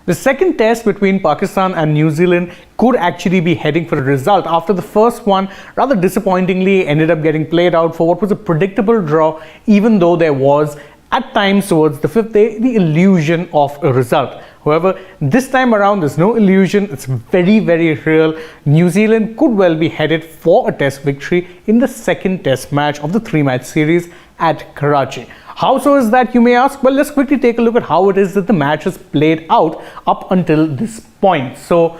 The second test between Pakistan and New Zealand could actually be heading for a result after the first one rather disappointingly ended up getting played out for what was a predictable draw, even though there was at times towards the fifth day the illusion of a result. However, this time around there's no illusion, it's very real. New Zealand could well be headed for a test victory in the second test match of the 3-match series at Karachi. How so is that, you may ask? Well, let's quickly take a look at how it is that the match has played out up until this point. So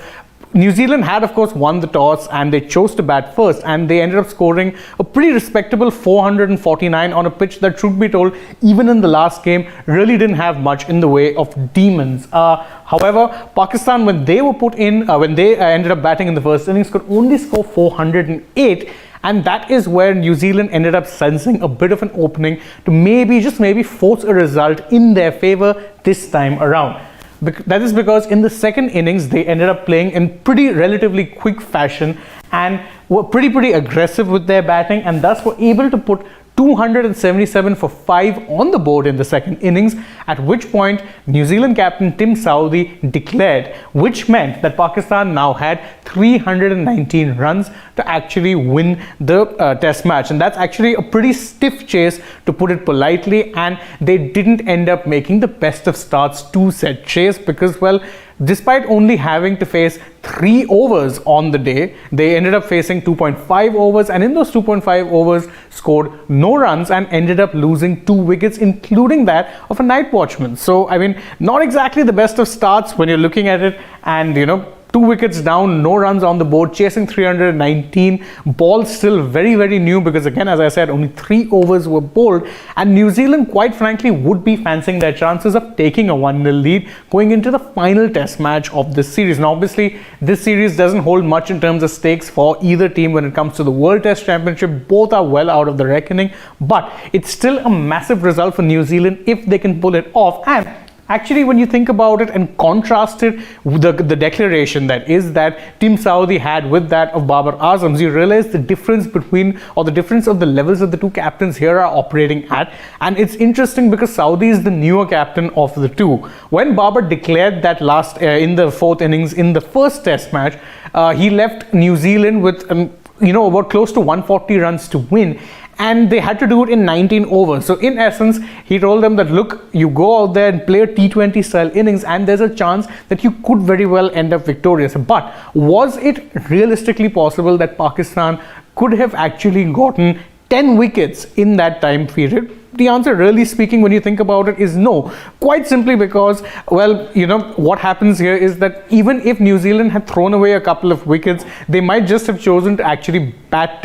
New Zealand had of course won the toss and they chose to bat first, and they ended up scoring a pretty respectable 449 on a pitch that, truth be told, even in the last game really didn't have much in the way of demons. However, Pakistan, when they were put in, when they ended up batting in the first innings, could only score 408. And that is where New Zealand ended up sensing a bit of an opening to maybe, just maybe, force a result in their favor this time around. That is because in the second innings, they ended up playing in pretty relatively quick fashion and were pretty aggressive with their batting, and thus were able to put 277 for 5 on the board in the second innings, at which point New Zealand captain Tim Southee declared, which meant that Pakistan now had 319 runs to actually win the test match. And that's actually a pretty stiff chase, to put it politely, and they didn't end up making the best of starts to said chase because, well, despite only having to face 3 overs on the day, they ended up facing 2.5 overs, and in those 2.5 overs scored no runs and ended up losing 2 wickets, including that of a night watchman. So, I mean, not exactly the best of starts when you're looking at it, and 2 wickets down, no runs on the board, chasing 319, ball still very new because, again, as I said, only 3 overs were bowled, and New Zealand, quite frankly, would be fancying their chances of taking a 1-0 lead going into the final test match of this series. Now, obviously, this series doesn't hold much in terms of stakes for either team when it comes to the World Test Championship. Both are well out of the reckoning, but it's still a massive result for New Zealand if they can pull it off. And actually, when you think about it and contrast it with the declaration that Tim Southee had with that of Babar Azam's, you realize the difference between, or the difference of the levels that the two captains here are operating at. And it's interesting because Southee is the newer captain of the two. When Babar declared that last in the 4th innings in the first test match, he left New Zealand with about close to 140 runs to win, and they had to do it in 19 overs. So in essence, he told them that, look, you go out there and play a T20 style innings and there's a chance that you could very well end up victorious. But was it realistically possible that Pakistan could have actually gotten 10 wickets in that time period? The answer, really speaking, when you think about it, is no. Quite simply because, well, what happens here is that even if New Zealand had thrown away a couple of wickets, they might just have chosen to actually bat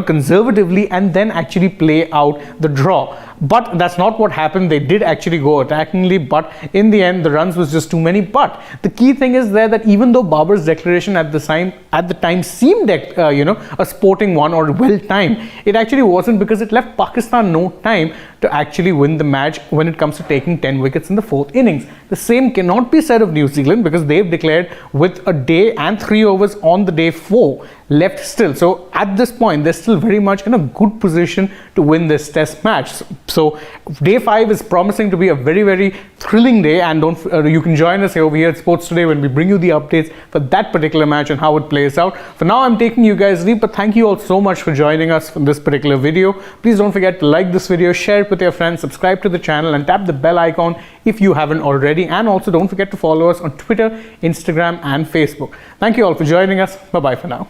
conservatively and then actually play out the draw. But that's not what happened. They did actually go attackingly, but in the end the runs was just too many. But the key thing is there that even though Babar's declaration at the time seemed a sporting one or well timed, it actually wasn't, because it left Pakistan no time to actually win the match when it comes to taking 10 wickets in the 4th innings. The same cannot be said of New Zealand, because they've declared with a day and 3 overs on the day 4 left still. So at this point, they're still very much in a good position to win this test match. So day 5 is promising to be a very thrilling day, and you can join us over here at Sports Today when we bring you the updates for that particular match and how it plays out. For now, I'm taking you guys leave, but thank you all so much for joining us for this particular video. Please don't forget to like this video, share it with your friends, subscribe to the channel and tap the bell icon if you haven't already, and also don't forget to follow us on Twitter, Instagram and Facebook. Thank you all for joining us. Bye bye for now.